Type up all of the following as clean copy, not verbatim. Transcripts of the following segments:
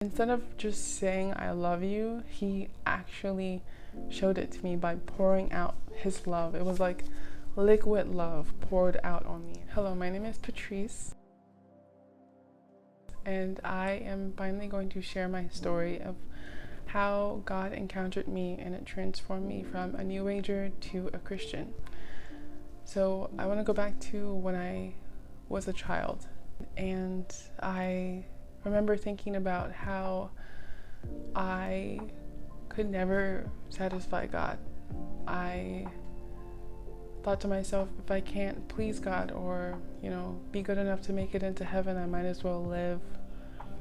Instead of just saying I love you, he actually showed it to me by pouring out his love. It was like liquid love poured out on me. Hello, my name is Patrice, and I am finally going to share my story of how God encountered me and it transformed me from a New Ager to a Christian. So I want to go back to when I was a child, and I remember thinking about how I could never satisfy God. I thought to myself, if I can't please God or, be good enough to make it into heaven, I might as well live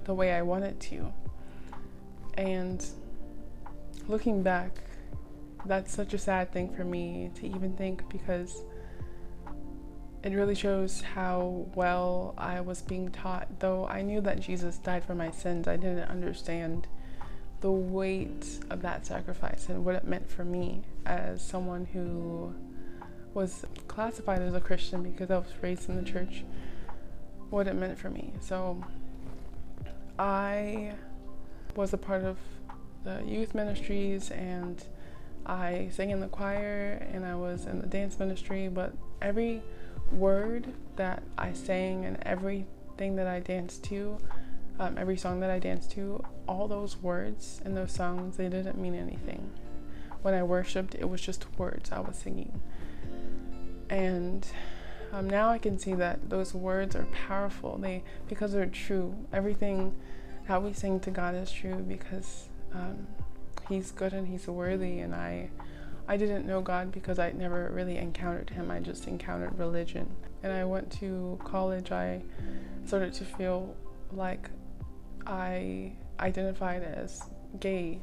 the way I wanted to. And looking back, that's such a sad thing for me to even think, because it really shows how well I was being taught. Though I knew that Jesus died for my sins, I didn't understand the weight of that sacrifice and what it meant for me as someone who was classified as a Christian because I was raised in the church, what it meant for me. So I was a part of the youth ministries, and I sang in the choir, and I was in the dance ministry, but every word that I sang and everything that I danced to, every song that I danced to, all those words in those songs, they didn't mean anything. When I worshiped, it was just words I was singing. And now I can see that those words are powerful, because they're true. Everything how we sing to God is true because He's good and He's worthy. And I didn't know God because I never really encountered Him. I just encountered religion. And I went to college. I started to feel like I identified as gay,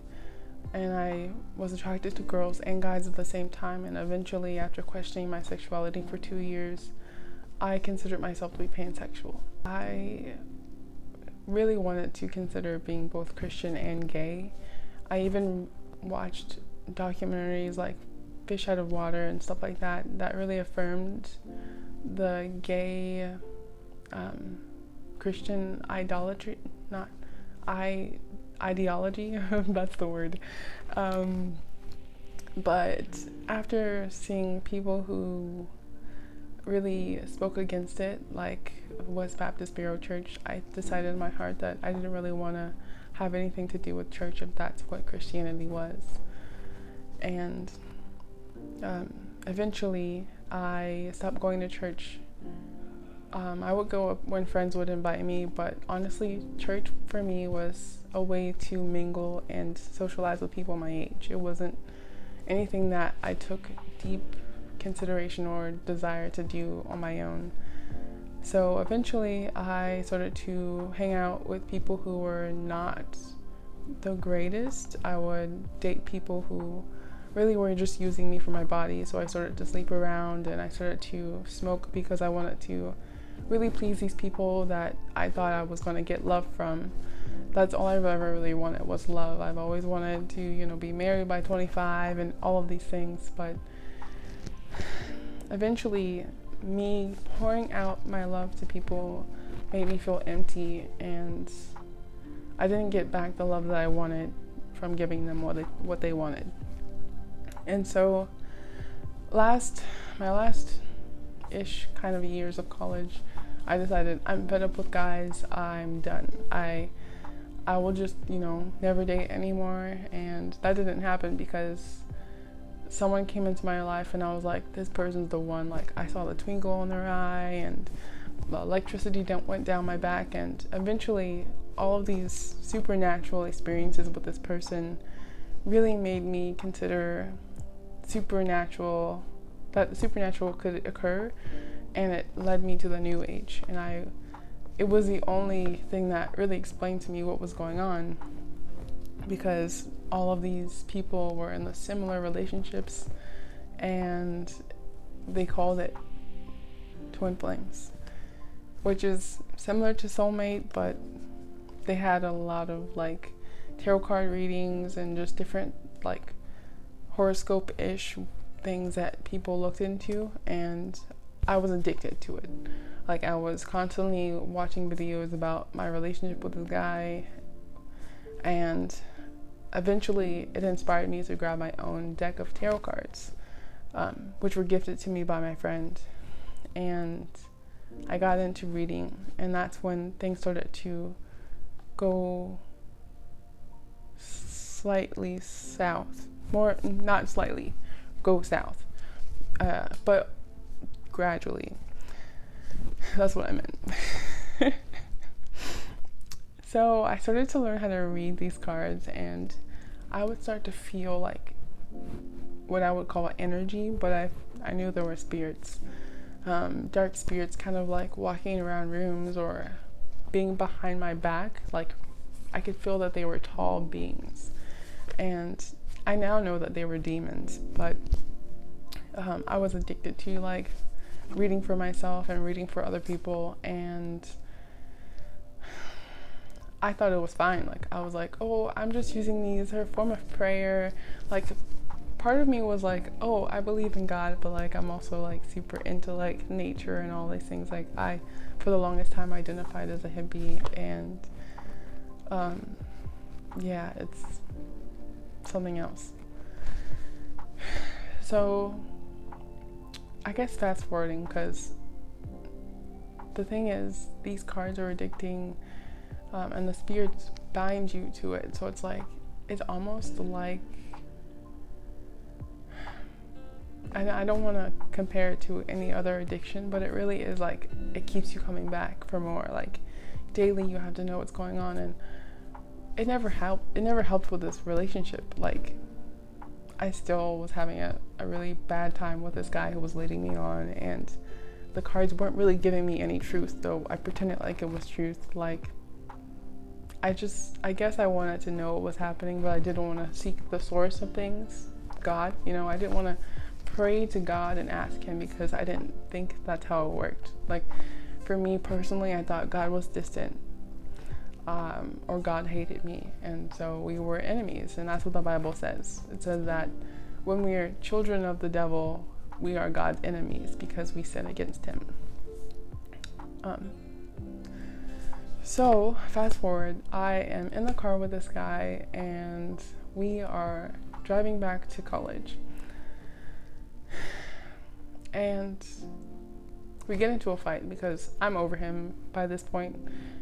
and I was attracted to girls and guys at the same time. And eventually, after questioning my sexuality for 2 years, I considered myself to be pansexual. I really wanted to consider being both Christian and gay. I even watched documentaries like Fish Out of Water and stuff like that really affirmed the gay Christian ideology, ideology, that's the word. But after seeing people who really spoke against it, like West Baptist Bureau Church, I decided in my heart that I didn't really want to have anything to do with church if that's what Christianity was. And eventually I stopped going to church. I would go when friends would invite me, but honestly, church for me was a way to mingle and socialize with people my age. It wasn't anything that I took deep consideration or desire to do on my own. So eventually I started to hang out with people who were not the greatest. I would date people who really were just using me for my body. So I started to sleep around, and I started to smoke because I wanted to really please these people that I thought I was going to get love from. That's all I've ever really wanted, was love. I've always wanted to, be married by 25 and all of these things. But eventually, me pouring out my love to people made me feel empty, and I didn't get back the love that I wanted from giving them what they wanted. And so my last-ish kind of years of college, I decided I'm fed up with guys. I'm done. I will just, never date anymore. And that didn't happen because someone came into my life and I was like, this person's the one. Like, I saw the twinkle in their eye and the electricity went down my back. And eventually all of these supernatural experiences with this person really made me consider that the supernatural could occur, and it led me to the New Age. And it was the only thing that really explained to me what was going on, because all of these people were in the similar relationships, and they called it twin flames, which is similar to soulmate, but they had a lot of like tarot card readings and just different like horoscope-ish things that people looked into, and I was addicted to it. Like, I was constantly watching videos about my relationship with this guy And eventually it inspired me to grab my own deck of tarot cards, which were gifted to me by my friend. And I got into reading, and that's when things started to go slightly south. More, not slightly, go south. But gradually. That's what I meant. So I started to learn how to read these cards, and I would start to feel like what I would call energy, but I knew there were spirits, dark spirits, kind of like walking around rooms or being behind my back. Like I could feel that they were tall beings, and I now know that they were demons, but I was addicted to like reading for myself and reading for other people, and I thought it was fine. Like I was like, oh, I'm just using these as a form of prayer. Like part of me was like, oh, I believe in God, but like I'm also like super into like nature and all these things. Like I, for the longest time, identified as a hippie, and yeah, it's something else. So I guess fast forwarding, because the thing is, these cards are addicting, and the spirits bind you to it. So it's like, it's almost like, and I don't want to compare it to any other addiction, but it really is like, it keeps you coming back for more. Like daily you have to know what's going on, and it never helped with this relationship. Like I still was having a really bad time with this guy who was leading me on, and the cards weren't really giving me any truth, though I pretended like it was truth. Like I guess I wanted to know what was happening, but I didn't want to seek the source of things, God. You know, I didn't want to pray to God and ask him, because I didn't think that's how it worked. Like for me personally, I thought God was distant, or God hated me, and so we were enemies. And that's what the Bible says. It says that when we are children of the devil, we are God's enemies because we sin against him. So fast forward, I am in the car with this guy, and we are driving back to college, and we get into a fight because I'm over him by this point.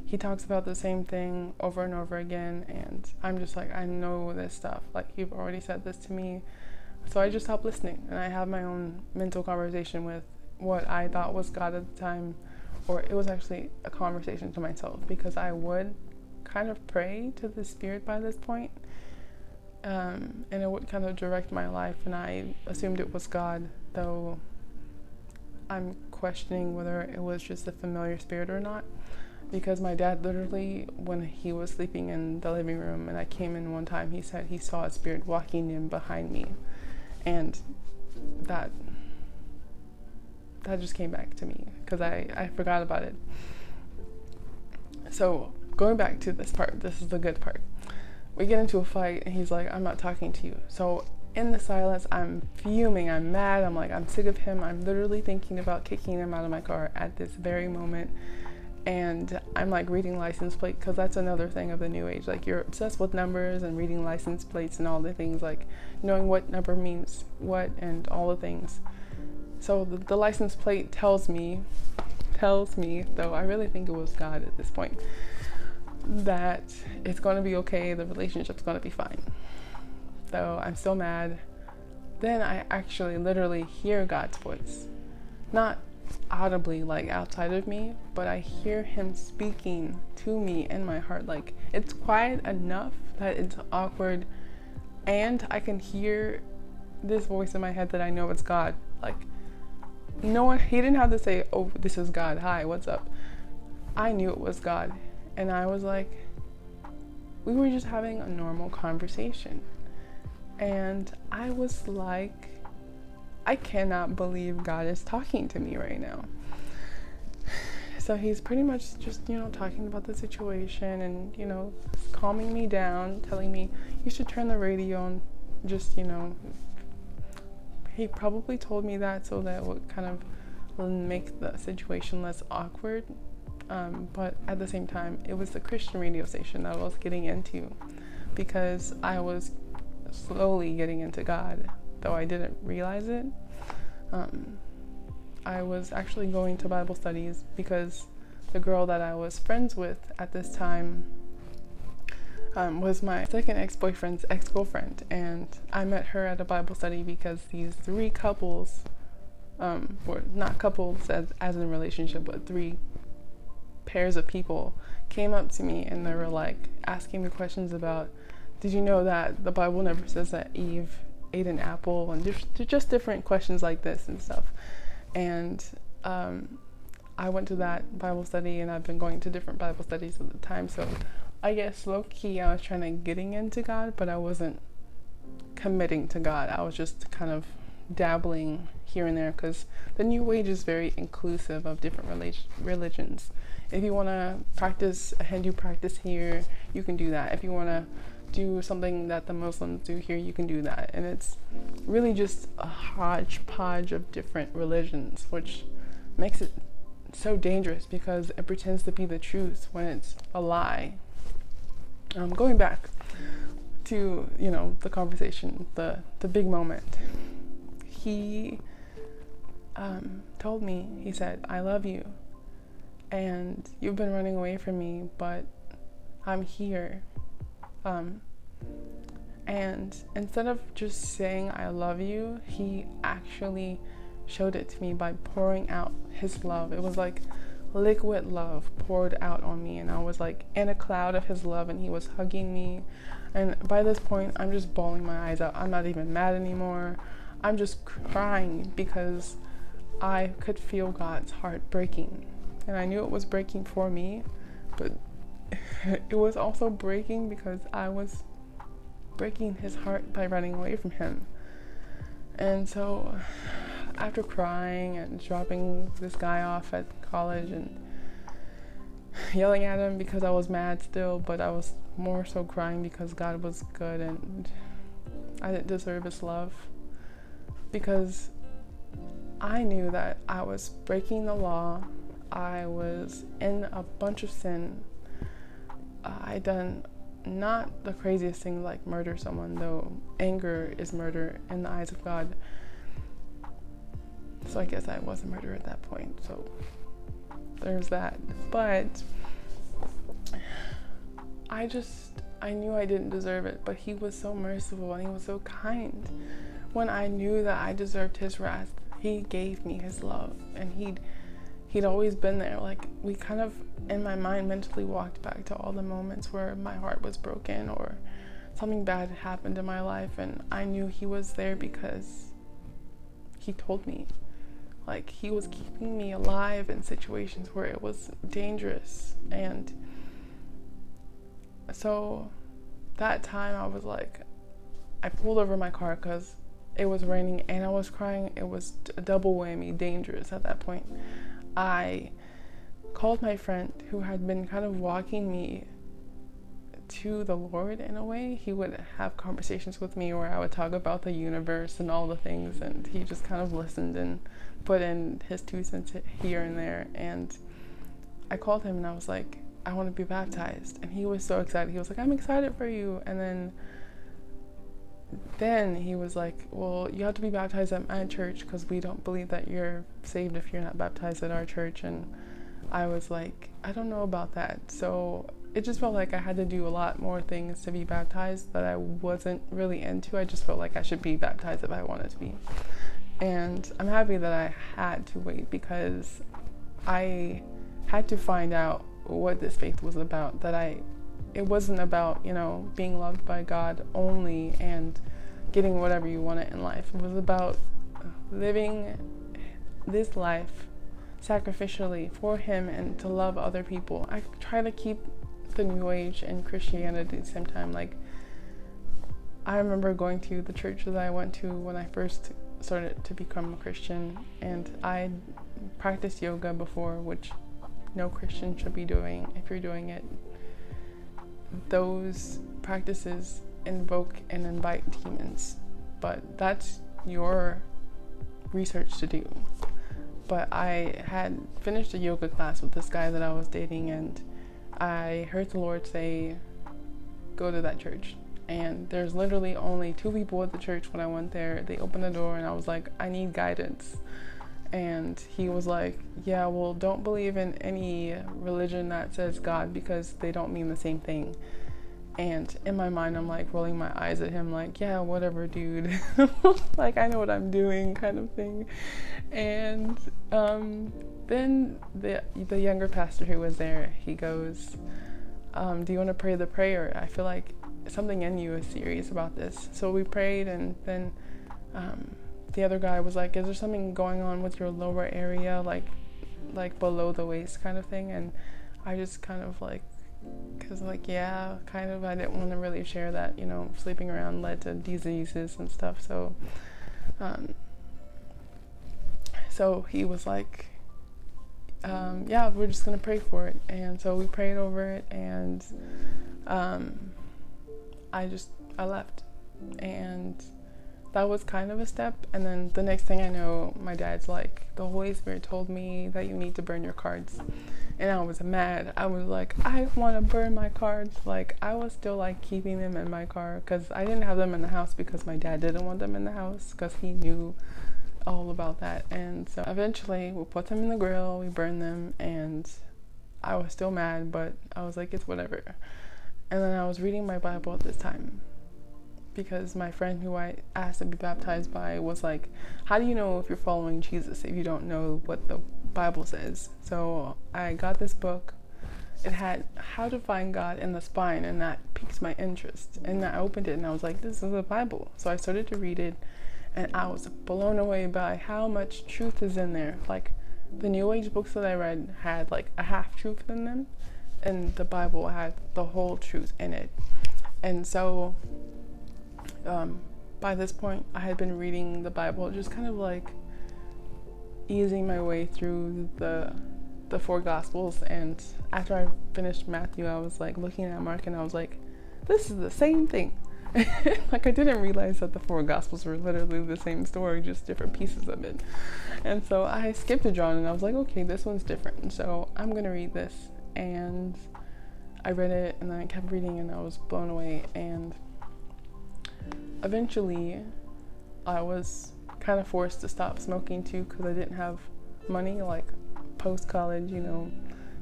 He talks about the same thing over and over again, and I'm just like, I know this stuff. Like, you've already said this to me. So I just stopped listening, and I have my own mental conversation with what I thought was God at the time, or it was actually a conversation to myself, because I would kind of pray to the spirit by this point, and it would kind of direct my life, and I assumed it was God, though I'm questioning whether it was just a familiar spirit or not. Because my dad literally, when he was sleeping in the living room and I came in one time, he said he saw a spirit walking in behind me. And that just came back to me because I forgot about it. So going back to this part, this is the good part. We get into a fight and he's like, I'm not talking to you. So in the silence, I'm fuming, I'm mad, I'm like, I'm sick of him. I'm literally thinking about kicking him out of my car at this very moment. And I'm like reading license plate, because that's another thing of the new age. Like, you're obsessed with numbers and reading license plates and all the things, like knowing what number means what and all the things. So the license plate tells me, though I really think it was God at this point, that it's going to be okay, the relationship's going to be fine. Though I'm still mad. Then I actually literally hear God's voice. Not audibly, like outside of me, but I hear him speaking to me in my heart. Like, it's quiet enough that it's awkward, and I can hear this voice in my head that I know it's God. Like, no one, he didn't have to say, oh, this is God, hi, what's up? I knew it was God, and I was like, we were just having a normal conversation, and I was like, I cannot believe God is talking to me right now. So he's pretty much just, talking about the situation and, calming me down, telling me, you should turn the radio on. Just, he probably told me that so that it would kind of make the situation less awkward. But at the same time, it was the Christian radio station that I was getting into. because I was slowly getting into God, though I didn't realize it. I was actually going to Bible studies because the girl that I was friends with at this time was my second ex-boyfriend's ex-girlfriend, and I met her at a Bible study because these three couples, were not couples as in a relationship, but three pairs of people came up to me and they were like asking me questions about, did you know that the Bible never says that Eve ate an apple, and just different questions like this and stuff. And I went to that Bible study, and I've been going to different Bible studies at the time, so I guess low-key I was trying to getting into God, but I wasn't committing to God. I was just kind of dabbling here and there, because the New Age is very inclusive of different religions. If you want to practice a Hindu practice here, you can do that. If you want to do something that the Muslims do here, you can do that. And it's really just a hodgepodge of different religions, which makes it so dangerous because it pretends to be the truth when it's a lie. Going back to, the conversation, the big moment, he told me, he said, I love you, and you've been running away from me, but I'm here. And instead of just saying I love you, he actually showed it to me by pouring out his love. It was like liquid love poured out on me, and I was like in a cloud of his love, and he was hugging me. And by this point, I'm just bawling my eyes out. I'm not even mad anymore. I'm just crying because I could feel God's heart breaking, and I knew it was breaking for me, but it was also breaking because I was breaking his heart by running away from him. And so after crying and dropping this guy off at college and yelling at him because I was mad still, but I was more so crying because God was good and I didn't deserve his love, because I knew that I was breaking the law. I was in a bunch of sin. I done not the craziest thing like murder someone, though anger is murder in the eyes of God. So I guess I was a murderer at that point, so there's that. But I knew I didn't deserve it, but he was so merciful and he was so kind. When I knew that I deserved his wrath, he gave me his love, and he'd always been there. Like, we kind of, in my mind, mentally walked back to all the moments where my heart was broken or something bad had happened in my life, and I knew he was there because he told me. Like, he was keeping me alive in situations where it was dangerous. And so that time I was like, I pulled over my car because it was raining and I was crying. It was a double whammy, dangerous at that point. I called my friend who had been kind of walking me to the Lord in a way. He would have conversations with me where I would talk about the universe and all the things, and he just kind of listened and put in his 2 cents here and there. And I called him and I was like, I want to be baptized. And he was so excited. He was like, I'm excited for you. And then he was like, well, you have to be baptized at my church because we don't believe that you're saved if you're not baptized at our church. And I was like, I don't know about that. So it just felt like I had to do a lot more things to be baptized that I wasn't really into. I just felt like I should be baptized if I wanted to be. And I'm happy that I had to wait, because I had to find out what this faith was about. It wasn't about, being loved by God only and getting whatever you wanted in life. It was about living this life sacrificially for him and to love other people. I try to keep the New Age and Christianity at the same time. Like, I remember going to the church that I went to when I first started to become a Christian, and I practiced yoga before, which no Christian should be doing. If you're doing it, those practices invoke and invite demons, but that's your research to do. But I had finished a yoga class with this guy that I was dating, and I heard the Lord say, go to that church. And there's literally only 2 people at the church when I went there. They opened the door and I was like, I need guidance. And he was like, yeah, well, don't believe in any religion that says God, because they don't mean the same thing. And in my mind, I'm like rolling my eyes at him like, yeah, whatever, dude. Like, I know what I'm doing, kind of thing. And then the younger pastor who was there, he goes, do you want to pray the prayer? I feel like something in you is serious about this. So we prayed, and then the other guy was like, is there something going on with your lower area, like below the waist kind of thing? And I just kind of like, because like, yeah, kind of, I didn't want to really share that, you know, sleeping around led to diseases and stuff. So so he was like, yeah, we're just gonna pray for it. And so we prayed over it, and I left, and that was kind of a step. And then the next thing I know, my dad's like, the Holy Spirit told me that you need to burn your cards. And I was mad. I was like, I want to burn my cards. Like, I was still like keeping them in my car, because I didn't have them in the house because my dad didn't want them in the house, because he knew all about that. And so eventually we put them in the grill, we burned them, and I was still mad, but I was like, it's whatever. And then I was reading my Bible at this time, because my friend who I asked to be baptized by was like, how do you know if you're following Jesus if you don't know what the Bible says? So I got this book. It had how to find God in the spine, and that piqued my interest. And I opened it and I was like, this is the Bible. So I started to read it, and I was blown away by how much truth is in there. Like, the New Age books that I read had like a half truth in them, and the Bible had the whole truth in it. And so by this point, I had been reading the Bible, just kind of like easing my way through the 4 Gospels. And after I finished Matthew, I was like looking at Mark, and I was like, this is the same thing. Like, I didn't realize that the 4 Gospels were literally the same story, just different pieces of it. And so I skipped to John, and I was like, okay, this one's different, and so I'm gonna read this. And I read it, and then I kept reading, and I was blown away. And eventually I was kind of forced to stop smoking too, because I didn't have money. Like, post-college, you know,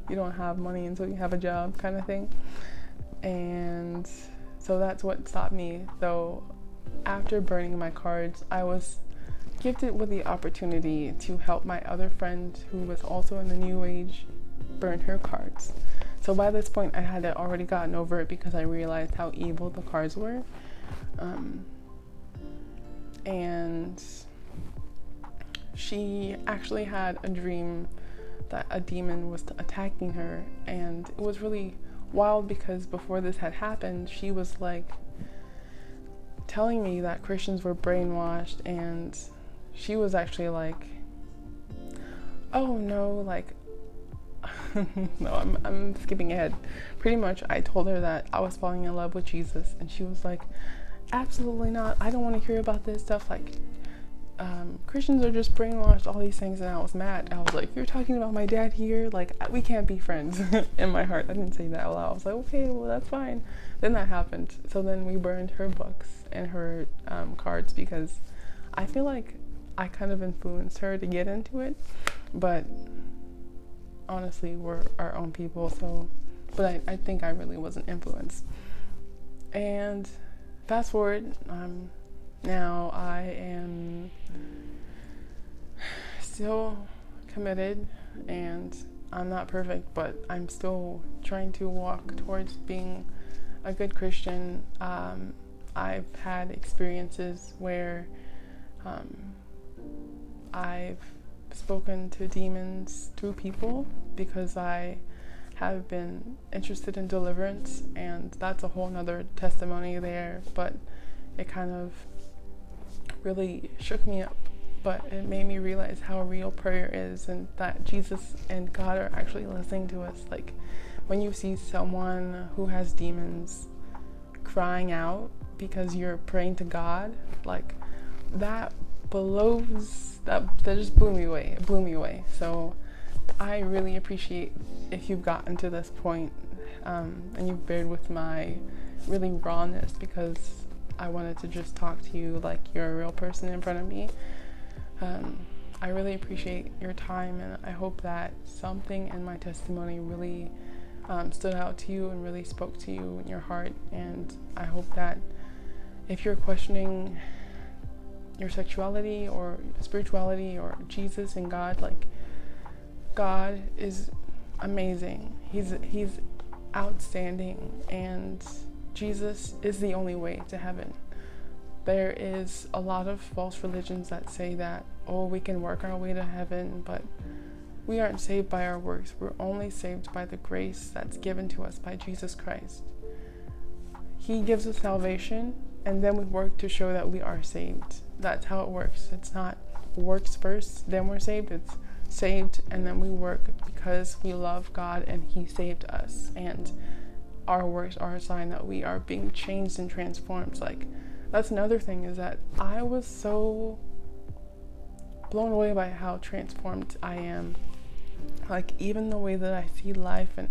you don't have money until you have a job, kind of thing. And so that's what stopped me. Though after burning my cards, I was gifted with the opportunity to help my other friend, who was also in the New Age, burn her cards. So by this point, I had already gotten over it, because I realized how evil the cards were. And she actually had a dream that a demon was attacking her, and it was really wild, because before this had happened, she was like telling me that Christians were brainwashed, and she was actually like, oh no, like no, I'm skipping ahead. Pretty much I told her that I was falling in love with Jesus, and she was like, absolutely not, I don't want to hear about this stuff, like Christians are just brainwashed, all these things. And I was mad. I was like, you're talking about my dad here, like, we can't be friends. In my heart, I didn't say that out loud. I was like, okay, well, that's fine. Then that happened. So then we burned her books and her cards, because I feel like I kind of influenced her to get into it, but honestly, we're our own people. So, but I think I really wasn't influenced. And fast forward, now I am still committed, and I'm not perfect, but I'm still trying to walk towards being a good Christian. I've had experiences where I've spoken to demons through people, because I have been interested in deliverance, and that's a whole nother testimony there. But it kind of really shook me up, but it made me realize how real prayer is, and that Jesus and God are actually listening to us. Like, when you see someone who has demons crying out because you're praying to God, like, that just blew me away. It blew me away. So I really appreciate if you've gotten to this point, and you've bared with my really rawness because I wanted to just talk to you like you're a real person in front of me. I really appreciate your time, and I hope that something in my testimony really stood out to you and really spoke to you in your heart. And I hope that if you're questioning your sexuality or spirituality or Jesus and God, like, God is amazing. He's outstanding, and Jesus is the only way to heaven. There is a lot of false religions that say that, oh, we can work our way to heaven, but we aren't saved by our works. We're only saved by the grace that's given to us by Jesus Christ. He gives us salvation, and then we work to show that we are saved. That's how it works. It's not works first, then we're saved. It's saved, and then we work because we love God and He saved us. And our works are a sign that we are being changed and transformed. Like, that's another thing, is that I was so blown away by how transformed I am. Like, even the way that I see life and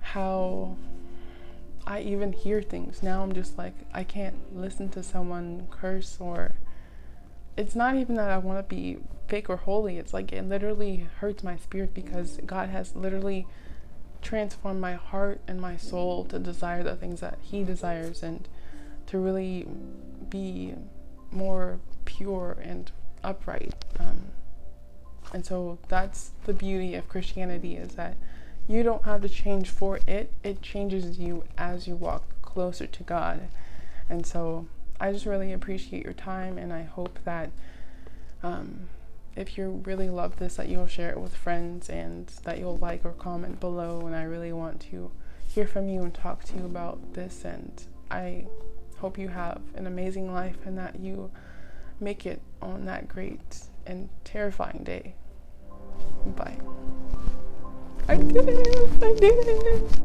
how I even hear things. Now I'm just like, I can't listen to someone curse, or it's not even that I want to be fake or holy. It's like, it literally hurts my spirit because God has literally transformed my heart and my soul to desire the things that He desires, and to really be more pure and upright. And so that's the beauty of Christianity, is that you don't have to change for it. It changes you as you walk closer to God. And so I just really appreciate your time, and I hope that if you really love this, that you'll share it with friends, and that you'll like or comment below. And I really want to hear from you and talk to you about this. And I hope you have an amazing life, and that you make it on that great and terrifying day. Bye. I did it!